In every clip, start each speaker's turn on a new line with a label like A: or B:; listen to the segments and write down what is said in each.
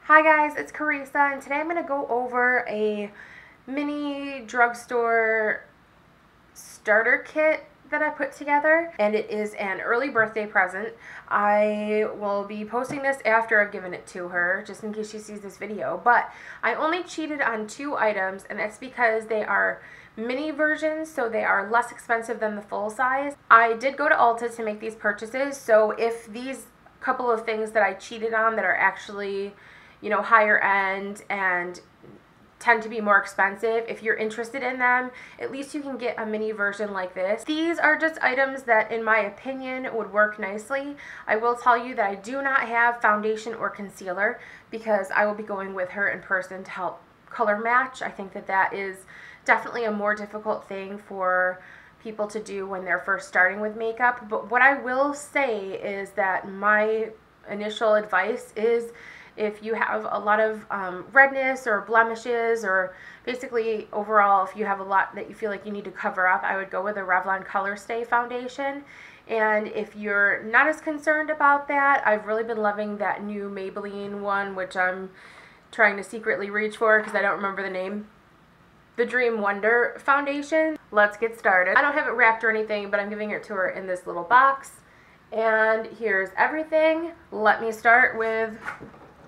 A: Hi guys, it's Carissa, and today I'm going to go over a mini drugstore starter kit that I put together, and it is an early birthday present. I will be posting this after I've given it to her, just in case she sees this video, but I only cheated on 2 items, and that's because they are mini versions, so they are less expensive than the full size. I did go to Ulta to make these purchases, so if these couple of things that I cheated on that are actually, you know, higher end and tend to be more expensive, if you're interested in them, at least you can get a mini version like this. These are just items that, in my opinion, would work nicely. I will tell you that I do not have foundation or concealer because I will be going with her in person to help color match. I think that that is definitely a more difficult thing for people to do when they're first starting with makeup. But what I will say is that my initial advice is, if you have a lot of redness or blemishes, or basically overall if you have a lot that you feel like you need to cover up, I would go with a Revlon Color Stay foundation. And if you're not as concerned about that, I've really been loving that new Maybelline one, which I'm trying to secretly reach for because I don't remember the name. The Dream Wonder foundation. Let's get started. I don't have it wrapped or anything, but I'm giving it to her in this little box. And here's everything. Let me start with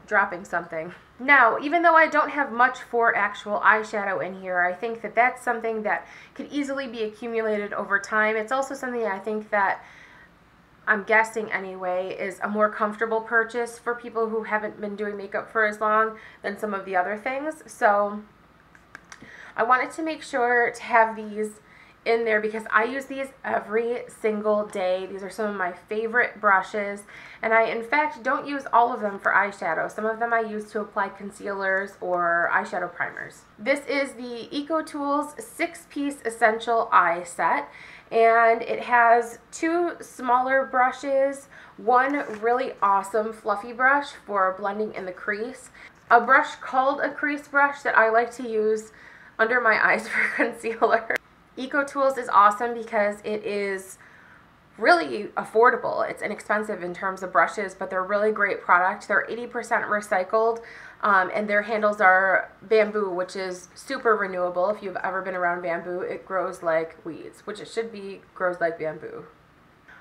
A: dropping something. Now, even though I don't have much for actual eyeshadow in here, I think that that's something that could easily be accumulated over time. It's also something I think that, I'm guessing anyway, is a more comfortable purchase for people who haven't been doing makeup for as long than some of the other things. So I wanted to make sure to have these in there because I use these every single day. These are some of my favorite brushes, and I in fact don't use all of them for eyeshadow. Some of them I use to apply concealers or eyeshadow primers. This is the EcoTools 6-piece essential eye set, and it has 2 smaller brushes, one really awesome fluffy brush for blending in the crease, a brush called a crease brush that I like to use under my eyes for concealer. EcoTools is awesome because it is really affordable. It's inexpensive in terms of brushes, but they're really great product. They're 80% recycled, and their handles are bamboo, which is super renewable. If you've ever been around bamboo, it grows like weeds, which it should be, grows like bamboo.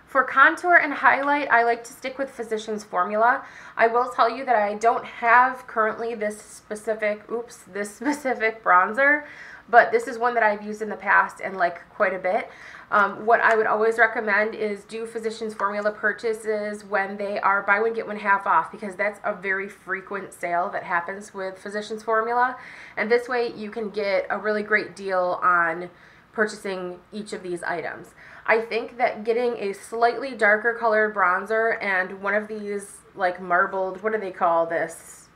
A: For contour and highlight, I like to stick with Physicians Formula. I will tell you that I don't have currently this specific bronzer, but this is one that I've used in the past and like quite a bit. What I would always recommend is do Physicians Formula purchases when they are buy one get one half off, because that's a very frequent sale that happens with Physicians Formula, and this way you can get a really great deal on purchasing each of these items. I think that getting a slightly darker colored bronzer and one of these like marbled, what do they call this?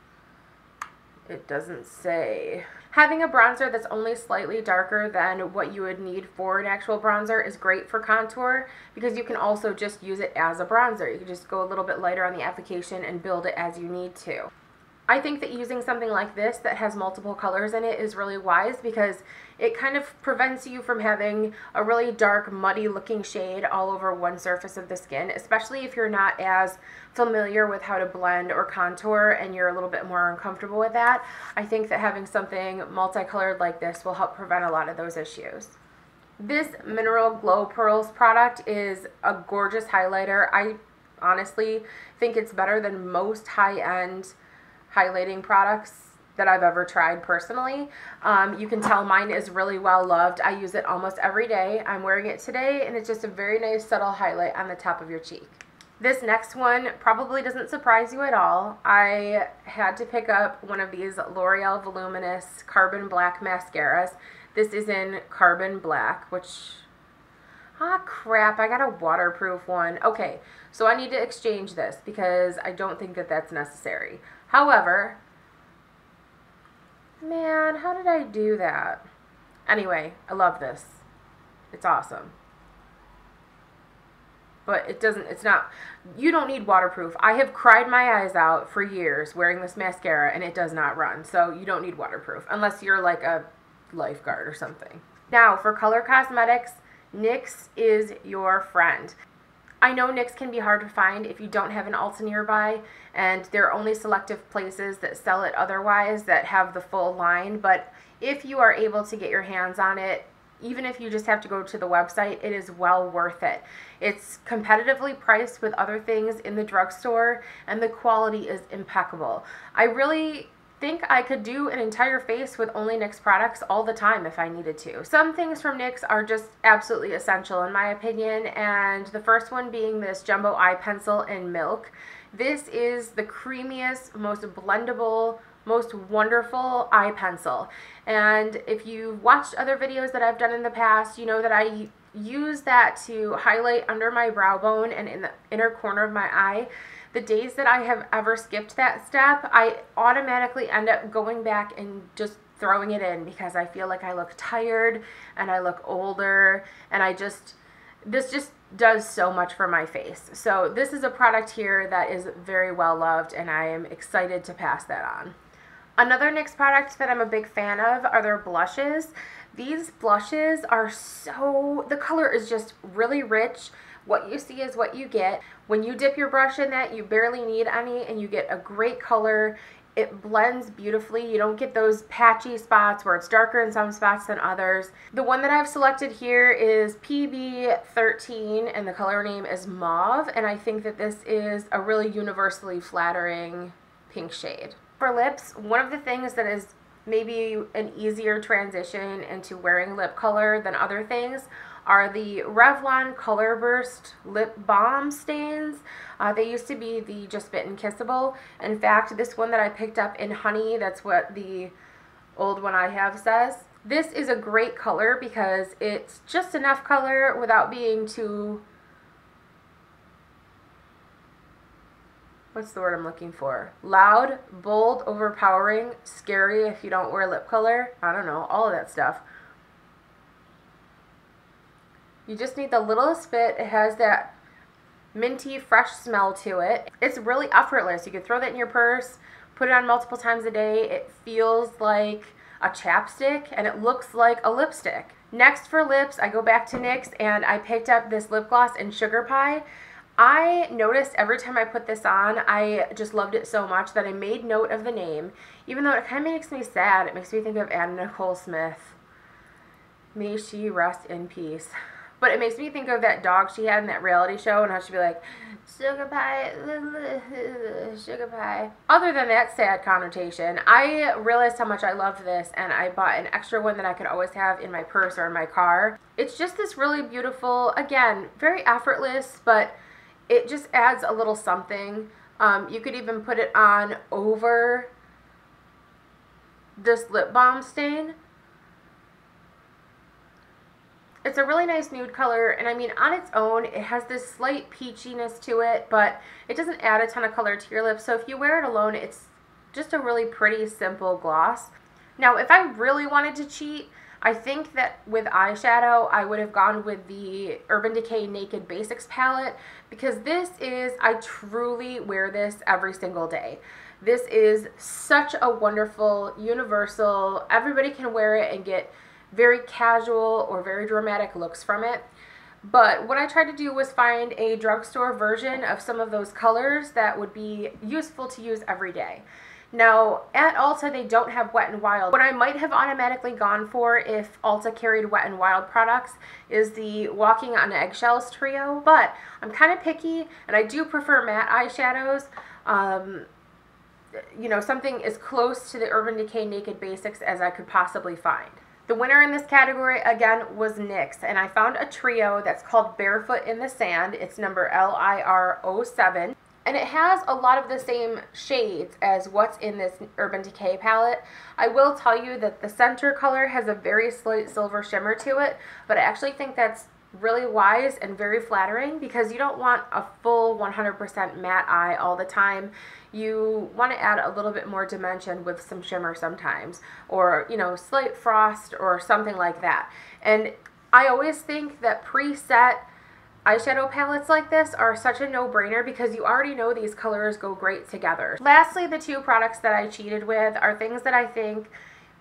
A: It doesn't say. Having a bronzer that's only slightly darker than what you would need for an actual bronzer is great for contour, because you can also just use it as a bronzer. You can just go a little bit lighter on the application and build it as you need to. I think that using something like this that has multiple colors in it is really wise, because it kind of prevents you from having a really dark, muddy looking shade all over one surface of the skin, especially if you're not as familiar with how to blend or contour and you're a little bit more uncomfortable with that. I think that having something multicolored like this will help prevent a lot of those issues. This Mineral Glow Pearls product is a gorgeous highlighter. I honestly think it's better than most high-end highlighting products that I've ever tried personally. You can tell mine is really well loved. I use it almost every day. I'm wearing it today, and it's just a very nice subtle highlight on the top of your cheek. This next one probably doesn't surprise you at all. I had to pick up one of these L'Oreal Voluminous Carbon Black mascaras. This is in Carbon Black, which, crap, I got a waterproof one. Okay, so I need to exchange this because I don't think that that's necessary. However, man, how did I do that? Anyway, I love this. It's awesome. But it's not, you don't need waterproof. I have cried my eyes out for years wearing this mascara, and it does not run. So you don't need waterproof unless you're like a lifeguard or something. Now, for color cosmetics, NYX is your friend. I know NYX can be hard to find if you don't have an Ulta nearby, and there are only selective places that sell it otherwise that have the full line, but if you are able to get your hands on it, even if you just have to go to the website, it is well worth it. It's competitively priced with other things in the drugstore, and the quality is impeccable. I really think I could do an entire face with only NYX products all the time if I needed to. Some things from NYX are just absolutely essential in my opinion, and the first one being this jumbo eye pencil in milk. This is the creamiest, most blendable, most wonderful eye pencil. And if you've watched other videos that I've done in the past, you know that I use that to highlight under my brow bone and in the inner corner of my eye. The days that I have ever skipped that step, I automatically end up going back and just throwing it in because I feel like I look tired and I look older, and this just does so much for my face. So this is a product here that is very well loved, and I am excited to pass that on. Another NYX product that I'm a big fan of are their blushes. These blushes are the color is just really rich. What you see is what you get. When you dip your brush in that, you barely need any, and you get a great color. It blends beautifully. You don't get those patchy spots where it's darker in some spots than others. The one that I've selected here is PB13, and the color name is Mauve, and I think that this is a really universally flattering pink shade. For lips, one of the things that is maybe an easier transition into wearing lip color than other things are the Revlon Color Burst lip balm stains. They used to be the Just Bitten Kissable. In fact, this one that I picked up in Honey, that's what the old one I have says. This is a great color because it's just enough color without being too, what's the word I'm looking for? Loud, bold, overpowering, scary if you don't wear lip color. I don't know, all of that stuff. You just need the littlest bit. It has that minty, fresh smell to it. It's really effortless. You can throw that in your purse, put it on multiple times a day. It feels like a chapstick, and it looks like a lipstick. Next for lips, I go back to NYX, and I picked up this lip gloss in Sugar Pie. I noticed every time I put this on, I just loved it so much that I made note of the name, even though it kind of makes me sad. It makes me think of Anna Nicole Smith. May she rest in peace. But it makes me think of that dog she had in that reality show, and how she'd be like, sugar pie, sugar pie. Other than that sad connotation, I realized how much I loved this, and I bought an extra one that I could always have in my purse or in my car. It's just this really beautiful, again, very effortless, but it just adds a little something. You could even put it on over this lip balm stain. It's a really nice nude color, and I mean, on its own, it has this slight peachiness to it, but it doesn't add a ton of color to your lips, so if you wear it alone, it's just a really pretty, simple gloss. Now, if I really wanted to cheat, I think that with eyeshadow, I would have gone with the Urban Decay Naked Basics palette, because I truly wear this every single day. This is such a wonderful, universal, everybody can wear it and get very casual or very dramatic looks from it. But what I tried to do was find a drugstore version of some of those colors that would be useful to use every day. Now, at Ulta, they don't have Wet n Wild. What I might have automatically gone for if Ulta carried Wet n Wild products is the Walking on Eggshells trio, but I'm kind of picky, and I do prefer matte eyeshadows. You know, something as close to the Urban Decay Naked Basics as I could possibly find. The winner in this category, again, was NYX, and I found a trio that's called Barefoot in the Sand. It's number LIR07, and it has a lot of the same shades as what's in this Urban Decay palette. I will tell you that the center color has a very slight silver shimmer to it, but I actually think that's really wise and very flattering, because you don't want a full 100% matte eye all the time. You want to add a little bit more dimension with some shimmer sometimes, or, you know, slight frost or something like that. And I always think that preset eyeshadow palettes like this are such a no-brainer, because you already know these colors go great together. Lastly, the two products that I cheated with are things that I think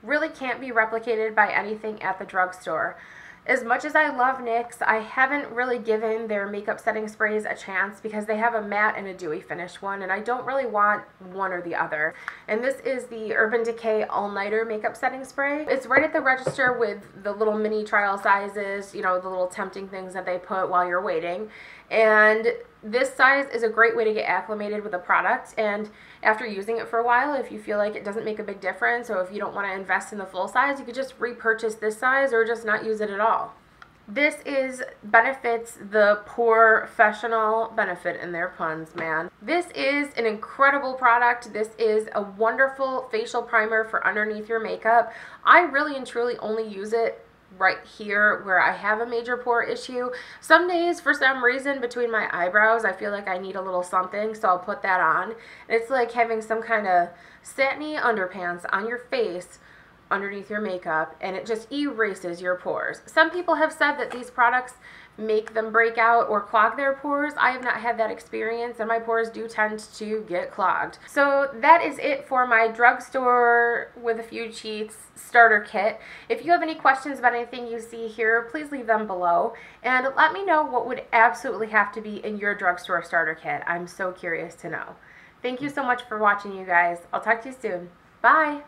A: really can't be replicated by anything at the drugstore. As much as I love NYX, I haven't really given their makeup setting sprays a chance because they have a matte and a dewy finish one, and I don't really want one or the other. And this is the Urban Decay All Nighter Makeup Setting Spray. It's right at the register with the little mini trial sizes, you know, the little tempting things that they put while you're waiting. And this size is a great way to get acclimated with a product, and after using it for a while, if you feel like it doesn't make a big difference, or if you don't want to invest in the full size, you could just repurchase this size or just not use it at all. This benefits the professional benefit in their puns, man. This is an incredible product. This is a wonderful facial primer for underneath your makeup. I really and truly only use it right here where I have a major pore issue. Some days, for some reason, between my eyebrows, I feel like I need a little something, so I'll put that on. And it's like having some kind of satiny underpants on your face underneath your makeup, and it just erases your pores. Some people have said that these products make them break out or clog their pores. I have not had that experience, and my pores do tend to get clogged. So that is it for my Drugstore with a few cheats starter kit. If you have any questions about anything you see here, please leave them below, and let me know what would absolutely have to be in your Drugstore starter kit. I'm so curious to know. Thank you so much for watching, you guys. I'll talk to you soon. Bye!